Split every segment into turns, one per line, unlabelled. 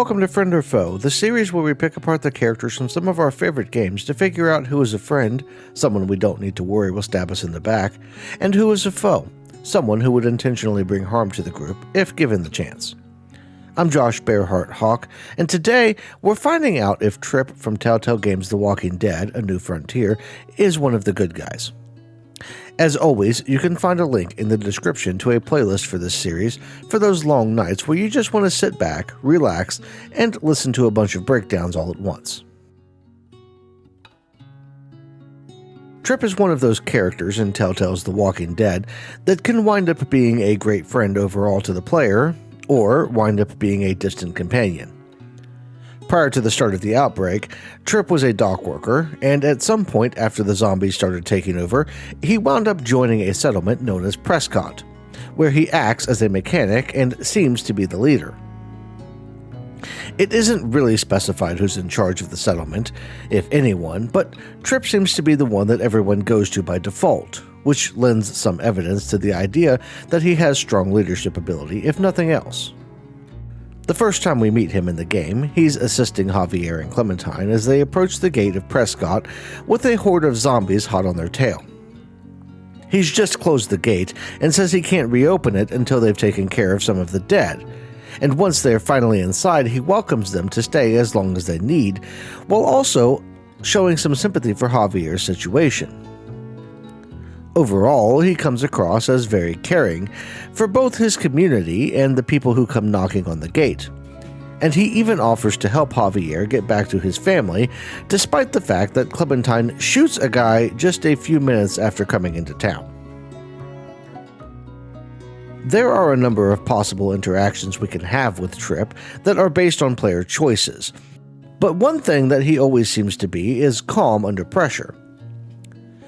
Welcome to Friend or Foe, the series where we pick apart the characters from some of our favorite games to figure out who is a friend, someone we don't need to worry will stab us in the back, and who is a foe, someone who would intentionally bring harm to the group if given the chance. I'm Josh Bearheart Hawk, and today we're finding out if Tripp from Telltale Games' The Walking Dead: A New Frontier is one of the good guys. As always, you can find a link in the description to a playlist for this series for those long nights where you just want to sit back, relax, and listen to a bunch of breakdowns all at once. Tripp is one of those characters in Telltale's The Walking Dead that can wind up being a great friend overall to the player, or wind up being a distant companion. Prior to the start of the outbreak, Tripp was a dock worker, and at some point after the zombies started taking over, he wound up joining a settlement known as Prescott, where he acts as a mechanic and seems to be the leader. It isn't really specified who's in charge of the settlement, if anyone, but Tripp seems to be the one that everyone goes to by default, which lends some evidence to the idea that he has strong leadership ability, if nothing else. The first time we meet him in the game, he's assisting Javier and Clementine as they approach the gate of Prescott with a horde of zombies hot on their tail. He's just closed the gate and says he can't reopen it until they've taken care of some of the dead, and once they're finally inside, he welcomes them to stay as long as they need, while also showing some sympathy for Javier's situation. Overall, he comes across as very caring for both his community and the people who come knocking on the gate, and he even offers to help Javier get back to his family, despite the fact that Clementine shoots a guy just a few minutes after coming into town. There are a number of possible interactions we can have with Tripp that are based on player choices, but one thing that he always seems to be is calm under pressure.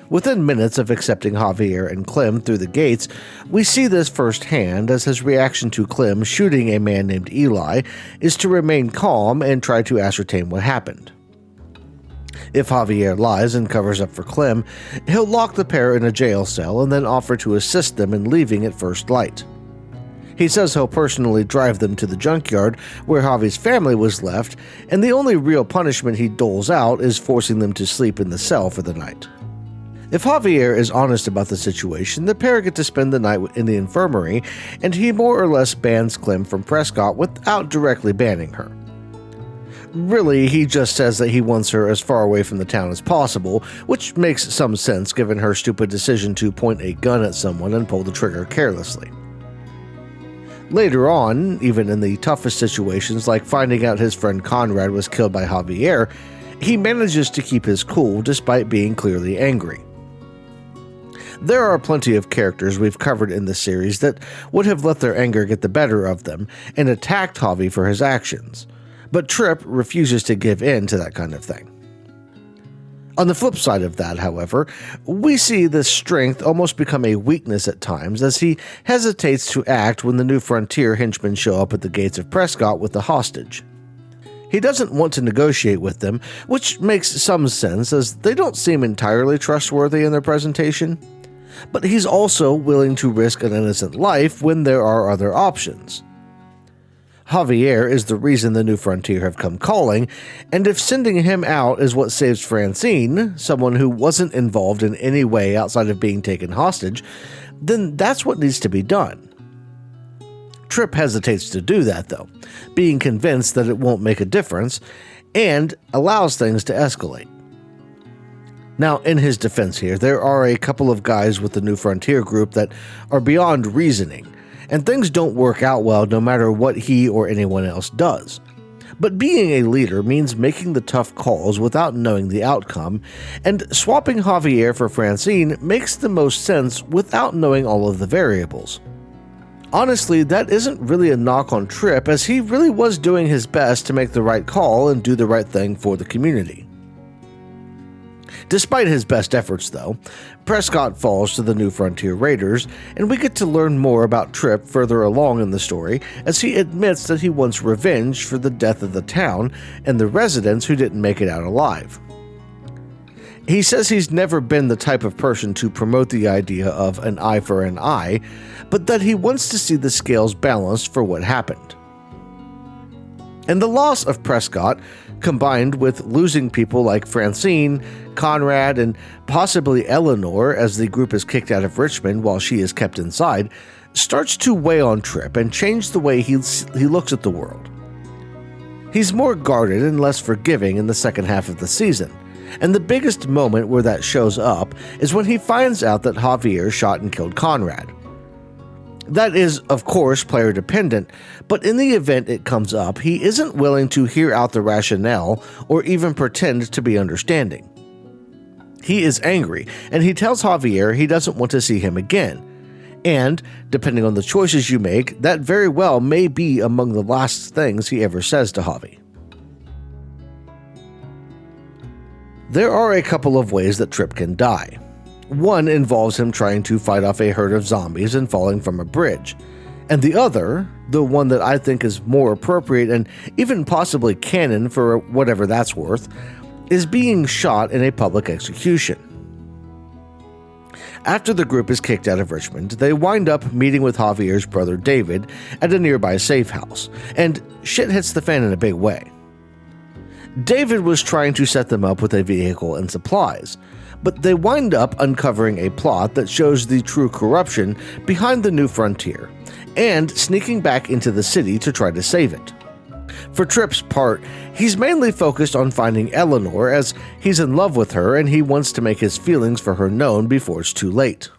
Within minutes of accepting Javier and Clem through the gates, we see this firsthand as his reaction to Clem shooting a man named Eli is to remain calm and try to ascertain what happened. If Javier lies and covers up for Clem, he'll lock the pair in a jail cell and then offer to assist them in leaving at first light. He says he'll personally drive them to the junkyard where Javi's family was left, and the only real punishment he doles out is forcing them to sleep in the cell for the night. If Javier is honest about the situation, the pair get to spend the night in the infirmary, and he more or less bans Clem from Prescott without directly banning her. Really, he just says that he wants her as far away from the town as possible, which makes some sense given her stupid decision to point a gun at someone and pull the trigger carelessly. Later on, even in the toughest situations like finding out his friend Conrad was killed by Javier, he manages to keep his cool despite being clearly angry. There are plenty of characters we've covered in this series that would have let their anger get the better of them and attacked Javi for his actions, but Tripp refuses to give in to that kind of thing. On the flip side of that, however, we see this strength almost become a weakness at times as he hesitates to act when the New Frontier henchmen show up at the gates of Prescott with the hostage. He doesn't want to negotiate with them, which makes some sense as they don't seem entirely trustworthy in their presentation. But he's also willing to risk an innocent life when there are other options. Javier is the reason the New Frontier have come calling, and if sending him out is what saves Francine, someone who wasn't involved in any way outside of being taken hostage, then that's what needs to be done. Tripp hesitates to do that though, being convinced that it won't make a difference, and allows things to escalate. Now, in his defense here, there are a couple of guys with the New Frontier group that are beyond reasoning, and things don't work out well no matter what he or anyone else does. But being a leader means making the tough calls without knowing the outcome, and swapping Javier for Francine makes the most sense without knowing all of the variables. Honestly, that isn't really a knock on Tripp, as he really was doing his best to make the right call and do the right thing for the community. Despite his best efforts, though, Prescott falls to the New Frontier Raiders, and we get to learn more about Tripp further along in the story as he admits that he wants revenge for the death of the town and the residents who didn't make it out alive. He says he's never been the type of person to promote the idea of an eye for an eye, but that he wants to see the scales balanced for what happened. And the loss of Prescott, combined with losing people like Francine, Conrad, and possibly Eleanor as the group is kicked out of Richmond while she is kept inside, starts to weigh on Tripp and change the way he looks at the world. He's more guarded and less forgiving in the second half of the season, and the biggest moment where that shows up is when he finds out that Javier shot and killed Conrad. That is, of course, player dependent, but in the event it comes up, he isn't willing to hear out the rationale or even pretend to be understanding. He is angry, and he tells Javier he doesn't want to see him again. And, depending on the choices you make, that very well may be among the last things he ever says to Javi. There are a couple of ways that Tripp can die. One involves him trying to fight off a herd of zombies and falling from a bridge. And the other, the one that I think is more appropriate and even possibly canon for whatever that's worth, is being shot in a public execution. After the group is kicked out of Richmond, they wind up meeting with Javier's brother David at a nearby safe house, and shit hits the fan in a big way. David was trying to set them up with a vehicle and supplies, but they wind up uncovering a plot that shows the true corruption behind the New Frontier, and sneaking back into the city to try to save it. For Tripp's part, he's mainly focused on finding Eleanor as he's in love with her and he wants to make his feelings for her known before it's too late.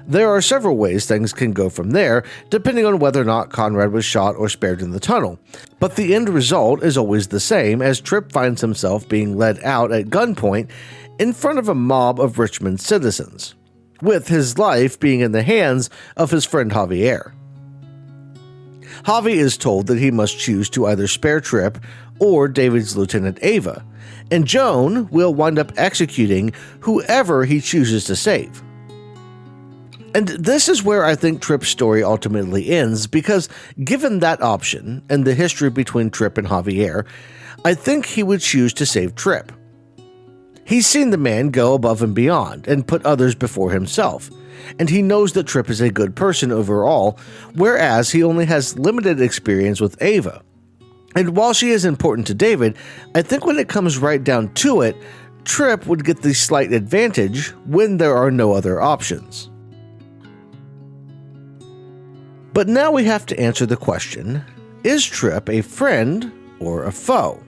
There are several ways things can go from there, depending on whether or not Conrad was shot or spared in the tunnel, but the end result is always the same as Tripp finds himself being led out at gunpoint in front of a mob of Richmond citizens, with his life being in the hands of his friend Javier. Javi is told that he must choose to either spare Tripp or David's Lieutenant Ava, and Joan will wind up executing whoever he chooses to save. And this is where I think Tripp's story ultimately ends, because given that option and the history between Tripp and Javier, I think he would choose to save Tripp. He's seen the man go above and beyond and put others before himself, and he knows that Tripp is a good person overall, whereas he only has limited experience with Ava. And while she is important to David, I think when it comes right down to it, Tripp would get the slight advantage when there are no other options. But now we have to answer the question, is Tripp a friend or a foe?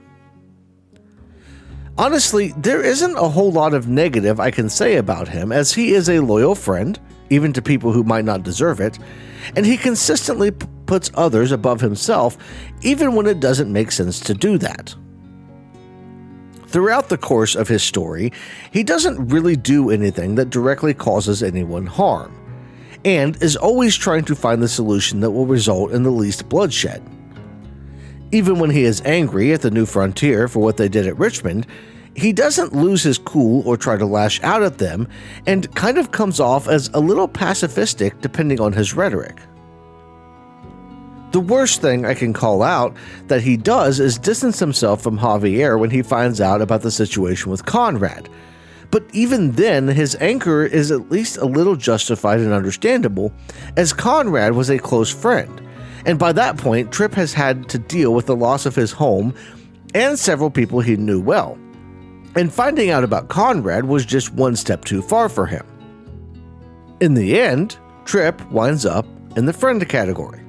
Honestly, there isn't a whole lot of negative I can say about him, as he is a loyal friend, even to people who might not deserve it, and he consistently puts others above himself, even when it doesn't make sense to do that. Throughout the course of his story, he doesn't really do anything that directly causes anyone harm, and is always trying to find the solution that will result in the least bloodshed. Even when he is angry at the New Frontier for what they did at Richmond, he doesn't lose his cool or try to lash out at them, and kind of comes off as a little pacifistic depending on his rhetoric. The worst thing I can call out that he does is distance himself from Javier when he finds out about the situation with Conrad, but even then his anger is at least a little justified and understandable, as Conrad was a close friend. And by that point, Tripp has had to deal with the loss of his home and several people he knew well. And finding out about Conrad was just one step too far for him. In the end, Tripp winds up in the friend category.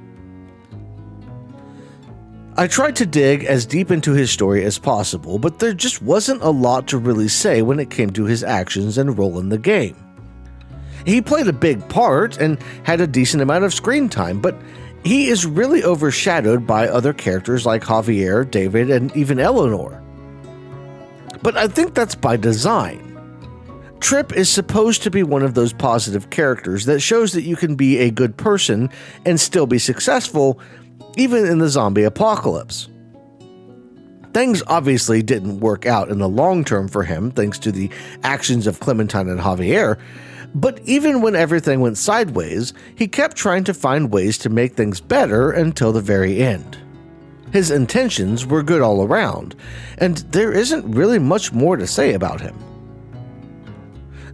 I tried to dig as deep into his story as possible, but there just wasn't a lot to really say when it came to his actions and role in the game. He played a big part and had a decent amount of screen time, but he is really overshadowed by other characters like Javier, David, and even Eleanor. But I think that's by design. Tripp is supposed to be one of those positive characters that shows that you can be a good person and still be successful, even in the zombie apocalypse. Things obviously didn't work out in the long term for him thanks to the actions of Clementine and Javier, but even when everything went sideways, he kept trying to find ways to make things better until the very end. His intentions were good all around, and there isn't really much more to say about him.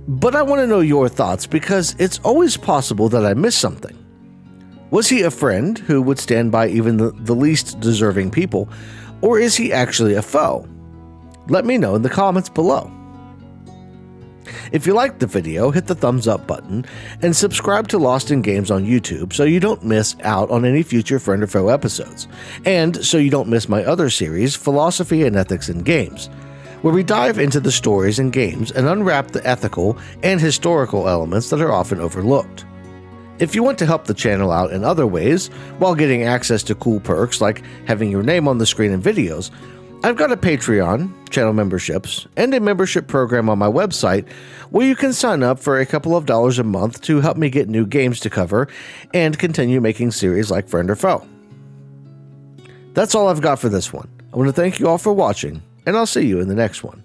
But I want to know your thoughts, because it's always possible that I missed something. Was he a friend who would stand by even the least deserving people, or is he actually a foe? Let me know in the comments below. If you liked the video, hit the thumbs up button and subscribe to Lost in Games on YouTube so you don't miss out on any future Friend or Foe episodes, and so you don't miss my other series, Philosophy and Ethics in Games, where we dive into the stories and games and unwrap the ethical and historical elements that are often overlooked. If you want to help the channel out in other ways, while getting access to cool perks like having your name on the screen in videos, I've got a Patreon, channel memberships, and a membership program on my website where you can sign up for a couple of dollars a month to help me get new games to cover and continue making series like Friend or Foe. That's all I've got for this one. I want to thank you all for watching, and I'll see you in the next one.